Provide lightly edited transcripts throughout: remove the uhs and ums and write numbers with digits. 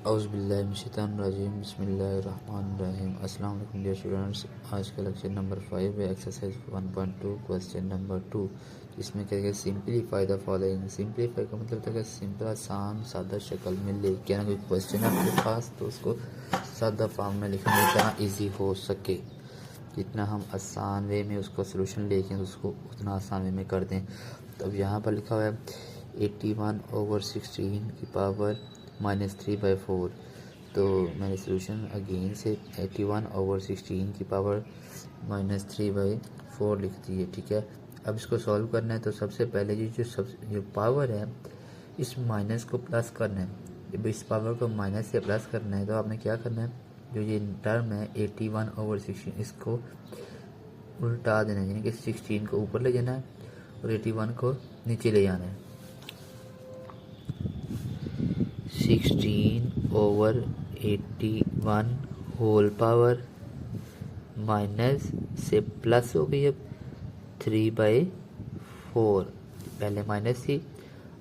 औज़ुबिल्लाहिमिनश्शैतानिर्रजीम बिस्मिल्लाहिर्रहमानिर्रहीम। अस्सलाम वालेकुम डियर स्टूडेंट्स। आज का लेक्चर नंबर 5 है, एक्सरसाइज 1.2 क्वेश्चन नंबर 2, जिसमें कहेगा सिंपलीफाई द फॉलोइंग। सिंपलीफाई का मतलब था कि सिंपल, आसान, सादा शक्ल में लेके आना। कोई क्वेश्चन है आपके पास तो उसको सादा फॉर्म में लिखना जितना ईजी हो सके, जितना हम आसान वे में उसको सोल्यूशन लेके उसको उतना आसान वे में कर दें। तो अब यहाँ पर लिखा हुआ है 81/16 की पावर -3/4। तो मैंने सोल्यूशन अगेन से 81/16 की पावर -3/4 लिख दी है। ठीक है, अब इसको सॉल्व करना है तो सबसे पहले जो पावर है इस माइनस को प्लस करना है। जब इस पावर को माइनस से प्लस करना है तो आपने क्या करना है, जो ये टर्म है 81/16 इसको उल्टा देना है, यानी कि 16 को ऊपर ले जाना है और 81 को नीचे ले जाना है। 16/81 होल पावर माइनस से प्लस हो गई अब 3/4। पहले माइनस थी,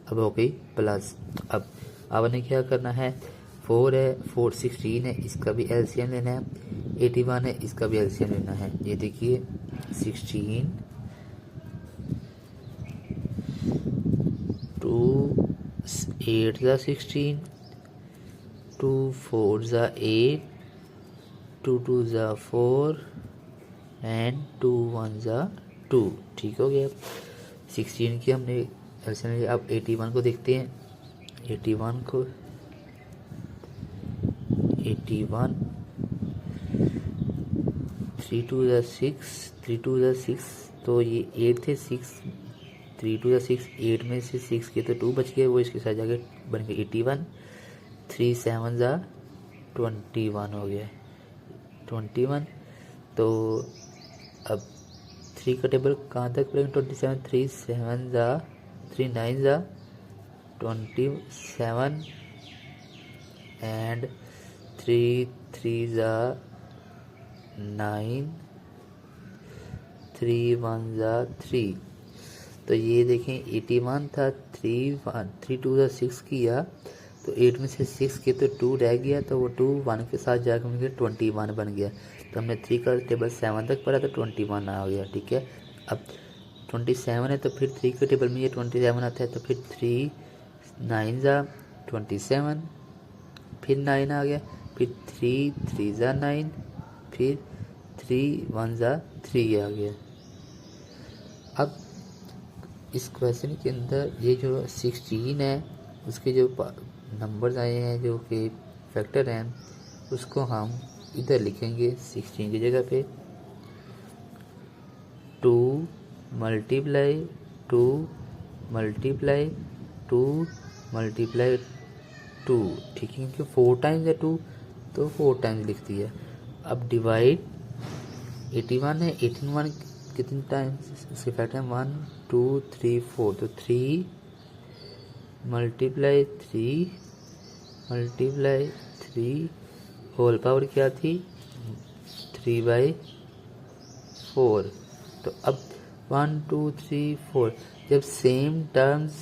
अब हो गई प्लस। अब आपने क्या करना है, 4 है, 4 16 है, इसका भी एलसीएम लेना है। 81 है, इसका भी एलसीएम लेना है। ये देखिए 16 2 8 ज़ा 16, 2 4 ज़ा 8, 2 2 ज़ा 4 एंड 2 1 ज़ा 2। ठीक हो गया। 16 की हमने एलसीएम लिया। अब 81 को देखते हैं। 81 को 81 3 2 ज़ा 6, 3 2 ज़ा 6, तो ये 8 थे, 6 3 2 ज़ा 6, 8 में से 6 के तो 2 बच गए, वो इसके साथ जाके बन गए 81। 3 7 ज़ा 21 हो गया 21। तो अब 3 का टेबल कहाँ तक पड़ेगा, 27। 3 7 ज़ा 3 9 ज़ा 27 एंड 3 3 ज़ा 9, 3 1 ज़ा 3। तो ये देखें 81 था, 3 2 ज़ा 6 किया तो 8 में से 6 के तो 2 रह गया, तो वो 2 1 के साथ जाकर मुझे 21 बन गया। तो हमने 3 का टेबल 7 तक पढ़ा तो 21 आ गया। ठीक है, अब 27 है तो फिर 3 के टेबल में ये 27 आता है, तो फिर 3 9 ज़ा 27, फिर 9 आ गया, फिर 3 3 ज़ा 9, फिर 3 1 ज़ा 3 आ गया। अब इस क्वेश्चन के अंदर ये जो 16 है उसके जो नंबर्स आए हैं, जो कि फैक्टर हैं, उसको हम इधर लिखेंगे 16 की जगह पे 2 मल्टीप्लाई 2 मल्टीप्लाई 2 मल्टीप्लाई 2। ठीक है, क्योंकि 4 टाइम्स है 2 तो 4 टाइम्स लिख दिया। अब डिवाइड 81 है, 81 कितने टाइम्स इसके फैक्टर है 1 2 3 4, तो 3 मल्टीप्लाई 3 मल्टीप्लाई 3 होल पावर क्या थी 3/4। तो अब 1 2 3 4 जब सेम टर्म्स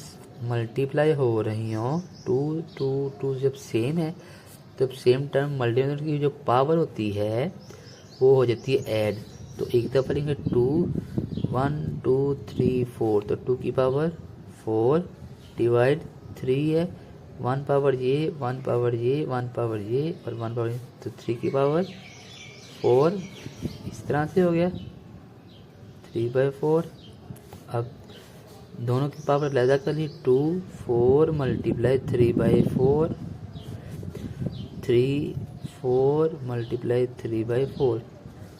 मल्टीप्लाई हो रही हो, 2 2 2 जब सेम है तब सेम टर्म मल्टीप्लाई की जो पावर होती है वो हो जाती है ऐड। तो एक दफ़ा लेंगे 2 1 2 3 4, तो 2 की पावर 4 डिवाइड 3 है, 1 पावर ये 1 पावर ये 1 पावर ये और 1 पावर ये, तो 3 की पावर 4 इस तरह से हो गया 3/4। अब दोनों की पावर लहजा कर ली, 2 4 मल्टीप्लाई 3/4, 3 4 मल्टीप्लाई 3/4।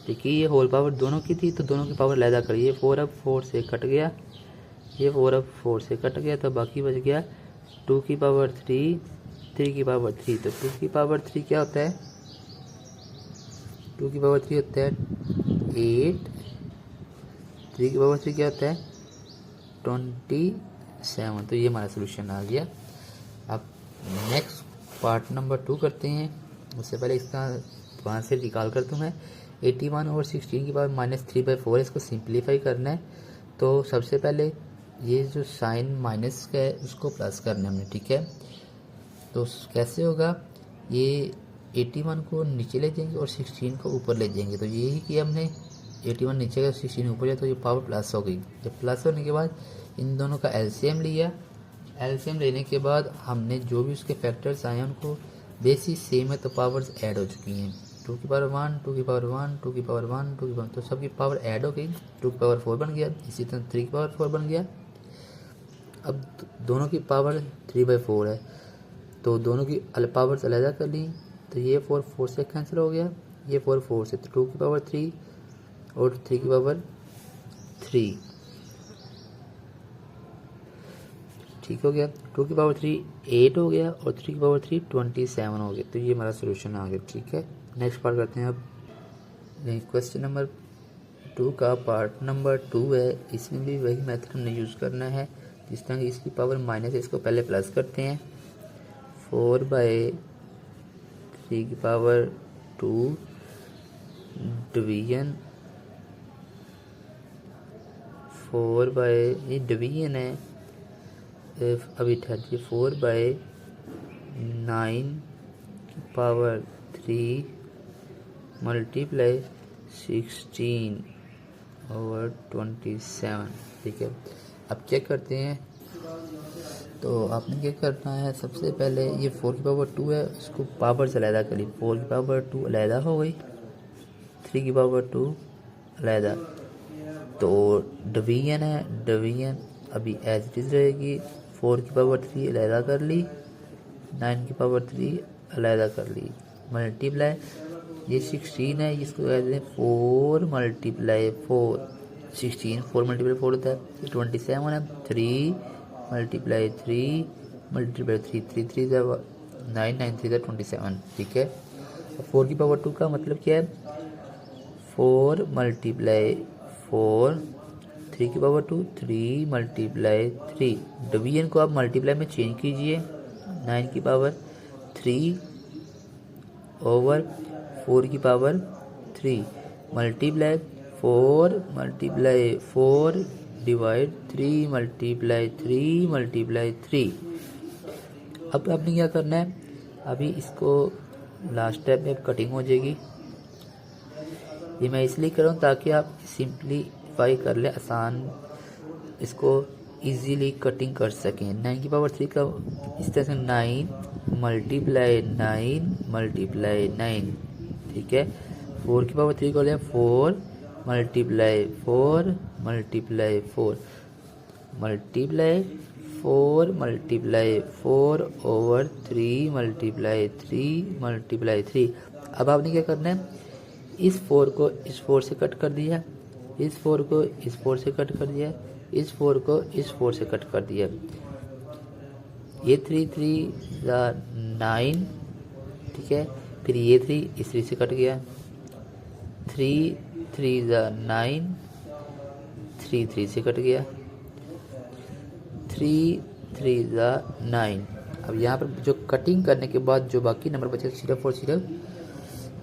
देखिए ये होल पावर दोनों की थी तो दोनों की पावर लहजा करी, ये 4 अब 4 से कट गया, ये 4 अब 4 से कट गया, तो बाकी बच गया 2 की पावर 3 3 की पावर 3। तो 2 की पावर 3 क्या होता है, 2 की पावर 3 होता है 8, 3 की पावर 3 क्या होता है 27। तो ये हमारा सोल्यूशन आ गया। अब नेक्स्ट पार्ट नंबर 2 करते हैं। उससे पहले इसका वहाँ से निकाल कर दूँ मैं 81/16 की पावर -3/4 इसको सिंप्लीफाई करना है। तो सबसे पहले ये जो साइन माइनस का है उसको प्लस करना है हमने। ठीक है, तो कैसे होगा, ये 81 को नीचे ले जाएंगे और 16 को ऊपर ले जाएंगे। तो यही किया हमने, 81 नीचे का 16 ऊपर जाए तो ये पावर प्लस हो गई। जब प्लस होने के बाद इन दोनों का एलसीएम लिया। एलसीएम लेने के बाद हमने जो भी उसके फैक्टर्स आए हैं उनको बेसिस सेम है तो पावर्स ऐड हो चुकी हैं। 2 की पावर 1, 2 की पावर 1, 2 की पावर 1, 2 की पावर, तो सबकी पावर ऐड हो गई। 2 की पावर 4 बन गया, इसी तरह 3 की पावर 4 बन गया। अब दोनों की पावर 3/4 है तो दोनों की पावर्स अलग कर ली। तो ये 4 4 से कैंसिल हो गया, ये 4 4 से, तो 2 की पावर 3 और 3 की पावर 3 ठीक हो गया। 2 की पावर 3 8 हो गया और 3 की पावर 3 27 हो गया। तो ये हमारा सोल्यूशन आ गया। ठीक है, नेक्स्ट पार्ट करते हैं। अब क्वेश्चन नंबर 2 का पार्ट नंबर 2 है। इसमें भी वही मेथड हमने यूज़ करना है। जिस तरह की इसकी पावर माइनस है इसको पहले प्लस करते हैं। 4/3 की पावर 2 डिवीजन 4/, डिवीजन है अभी 4/9 की पावर 3 मल्टीप्लाई 16/27। ठीक है, अब क्या करते हैं, तो आपने क्या करना है, सबसे पहले ये 4 की पावर 2 है उसको पावर से अलहदा करी। 4 की पावर 2 अलहदा हो गई, 3 की पावर 2 अलहदा, तो डिवीजन है, डिवीजन अभी एज इट इज़ रहेगी। 4 की पावर 3 अलहदा कर ली, 9 की पावर 3 अलहदा कर ली, मल्टीप्लाई ये 16 है, इसको कहते हैं 4 मल्टीप्लाई 4, 16 4 मल्टीप्लाई 4 होता है। 27 है, 3 मल्टीप्लाई 3 मल्टीप्लाई 3 3 3 9 9 3 27। ठीक है, 4 की पावर 2 का मतलब क्या है, 4 मल्टीप्लाई 4, 3 की पावर 2 3 मल्टीप्लाई 3। डिवीजन को आप मल्टीप्लाई में चेंज कीजिए, 9 की पावर 3 ओवर 4 की power 3 multiply 4 multiply 4 divide 3 multiply 3 multiply 3। अब आपने क्या करना है, अभी इसको लास्ट स्टेप में कटिंग हो जाएगी। ये मैं इसलिए कर रहा हूँ ताकि आप सिंप्लीफाई कर ले, आसान इसको इजीली कटिंग कर सकें। 9 की पावर 3 का इस तरह से 9 मल्टीप्लाई 9 मल्टीप्लाई 9। ठीक है, 4 की पावर 3 को लिया 4 multiply 4 multiply 4 multiply 4 multiply 4 over 3 multiply 3 multiply 3। अब आपने क्या करना है, इस 4 को इस 4 से कट कर दिया, इस 4 को इस 4 से कट कर दिया, इस 4 को इस 4 से कट कर दिया। ये 3 3 9, ठीक है, फिर ये 3 इस 3 से कट गया, 3 3 9, 3 3 से कट गया, 3 3 9। अब यहाँ पर जो कटिंग करने के बाद जो बाकी नंबर बचे सिर्फ और सिर्फ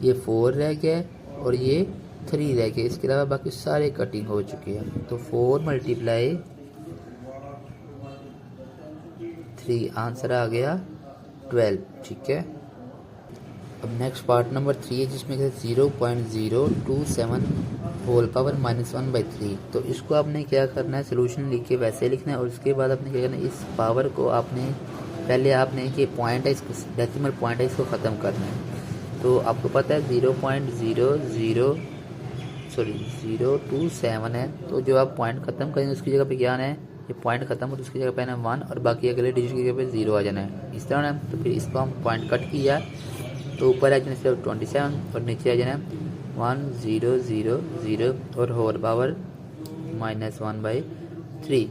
ये 4 रह गया और ये 3 रह गया, इसके अलावा बाकी सारे कटिंग हो चुके हैं। तो 4 मल्टीप्लाई 3 आंसर आ गया 12। ठीक है, अब नेक्स्ट पार्ट नंबर 3 है जिसमें 0.027 होल पावर -1/3। तो इसको आपने क्या करना है, सोल्यूशन लिख के वैसे लिखना है और उसके बाद आपने क्या करना है, इस पावर को आपने पहले आपने ये पॉइंट है, इसको डेसिमल पॉइंट है, इसको ख़त्म करना है। तो आपको पता है 0.027 है, तो जो आप पॉइंट ख़त्म करेंगे उसकी जगह पे क्या आना है, ये पॉइंट ख़त्म हो तो उसकी जगह पे ना 1 और बाकी अगले डिजिट की जगह पे 0 आ जाना है, इस तरह ना। तो फिर इसको हम पॉइंट कट किया तो ऊपर आ जाना सिर्फ 27 और नीचे आ जाना 1000 और होल पावर -1/3।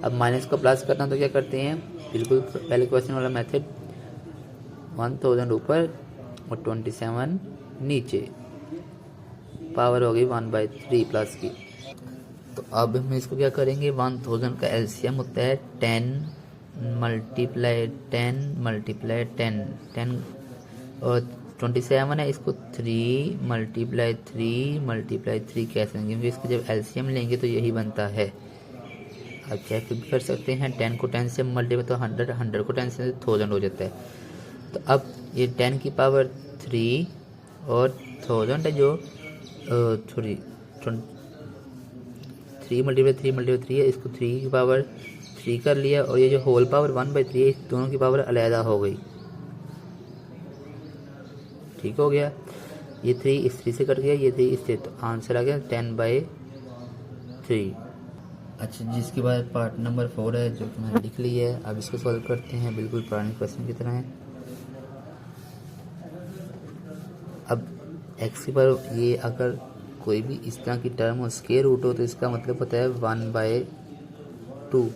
अब माइनस को प्लस करना तो क्या करते हैं, बिल्कुल पहले क्वेश्चन वाला मेथड, 1000 ऊपर और 27 नीचे, पावर हो गई 1/3 प्लस की। तो अब हम इसको क्या करेंगे, 1000 का एलसीएम होता है 10 मल्टीप्लाई 10 मल्टीप्लाई 10 10 और 27 है, इसको 3 मल्टीप्लाई 3 मल्टीप्लाई 3 कह सकते हैं, क्योंकि इसको जब एलसीएम लेंगे तो यही बनता है। आप क्या कर सकते हैं, 10 को 10 से मल्टीप्लाई तो 100 100 को 10 से 1000 हो जाता है। तो अब ये 10 की पावर 3 और 1000 है जो सॉरी 3 × 3 है, इसको 3 की पावर 3 कर लिया, और ये जो होल पावर 1/3 है, इस दोनों की पावर अलहदा हो गई। ठीक हो गया, ये 3 इस 3 से कट गया, ये 3 इससे, तो आंसर आ गया 10/3। अच्छा, जिसके बाद पार्ट नंबर 4 है जो कि मैंने लिख लिया है। अब इसको सॉल्व करते हैं, बिल्कुल पुराने क्वेश्चन की तरह है। अब एक्स पर ये अगर कोई भी इस तरह की टर्म हो, स्क्वायर रूट हो, तो इसका मतलब होता है 1/2,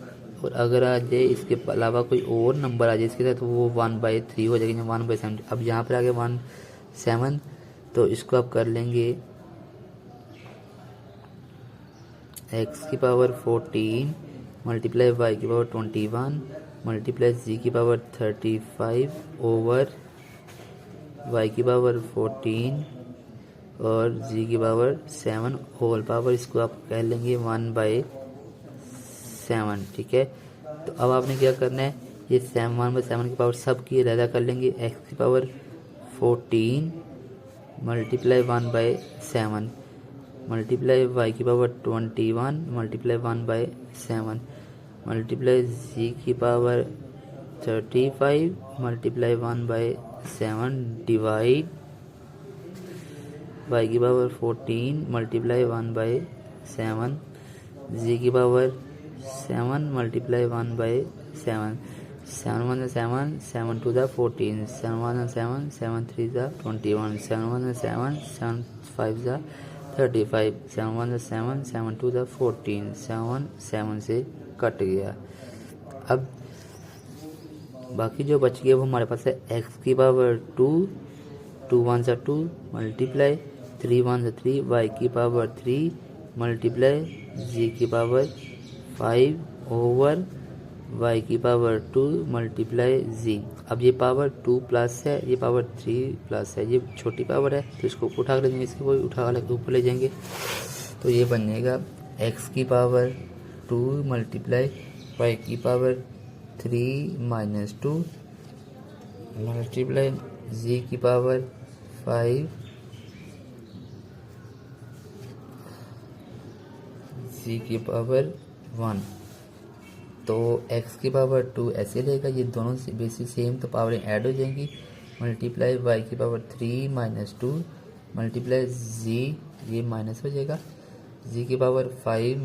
और अगर आ जाए इसके अलावा कोई और नंबर आ जाए इसके साथ, तो वो 1/3 हो जाएगी, 1/7। अब यहाँ पर आ गया 1/7, तो इसको आप कर लेंगे x की पावर 14 मल्टीप्लाई y की पावर 21 मल्टीप्लाई z की पावर 35 ओवर y की पावर 14 और z की पावर 7 होल पावर, इसको आप कह लेंगे 1/7। ठीक है, तो अब आपने क्या करना है, ये 1/7 की पावर सब की अलहदा कर लेंगे। x की पावर 14 मल्टीप्लाई 1/7 मल्टीप्लाई y की पावर 21 मल्टीप्लाई 1/7 मल्टीप्लाई z की पावर 35 मल्टीप्लाई 1/7 डिवाइड y की पावर 14 मल्टीप्लाई 1/7 z की पावर 7 मल्टीप्लाई 1/7 7 1 7 7 2 14 7 1 7 7 3 21 7 1 7 7 5 35 7 1 7 7 2 14 7 7 से कट गया। अब बाकी जो बच गया वो हमारे पास है x की पावर 2 2 1 2 मल्टीप्लाई 3 1 3 y की पावर 3 मल्टीप्लाई z की पावर 5 ओवर y की पावर 2 मल्टीप्लाई z। अब ये पावर 2 प्लस है, ये पावर 3 प्लस है, ये छोटी पावर है, तो इसको उठा कर लेंगे, इसको उठा कर ऊपर ले जाएंगे, तो ये बन जाएगा x की पावर 2 मल्टीप्लाई y की पावर 3 - 2 मल्टीप्लाई z की पावर 5 z की पावर 1। तो x की पावर 2 ऐसे लेगा, ये दोनों बेसिस सेम, तो पावरें ऐड हो जाएंगी। मल्टीप्लाई y की पावर 3 - 2 मल्टीप्लाई z, ये माइनस हो जाएगा, z की पावर 5 -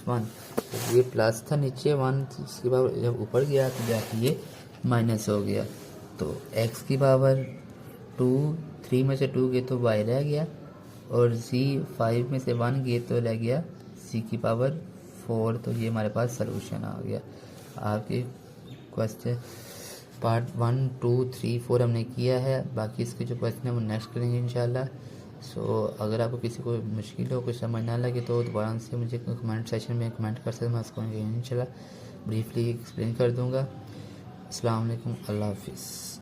1, तो ये प्लस था नीचे 1, इसकी पावर जब ऊपर गया तो जाके ये माइनस हो गया। तो x की पावर 2 3 में से 2 गए तो y रह गया, और z 5 में से 1 गए तो रह गया c की पावर 4। तो ये हमारे पास सलूशन आ गया। आपके क्वेश्चन पार्ट 1 2 3 4 हमने किया है, बाकी इसके जो क्वेश्चन है वो नेक्स्ट करेंगे इंशाल्लाह। सो अगर आपको किसी को मुश्किल हो, कुछ समझ ना लगे, तो दोबारा से मुझे कमेंट सेक्शन में कमेंट कर सकते, मैं उसको इंशाल्लाह ब्रीफली एक्सप्लेन कर दूँगा। अस्सलाम वालेकुम, अल्लाह हाफिज़।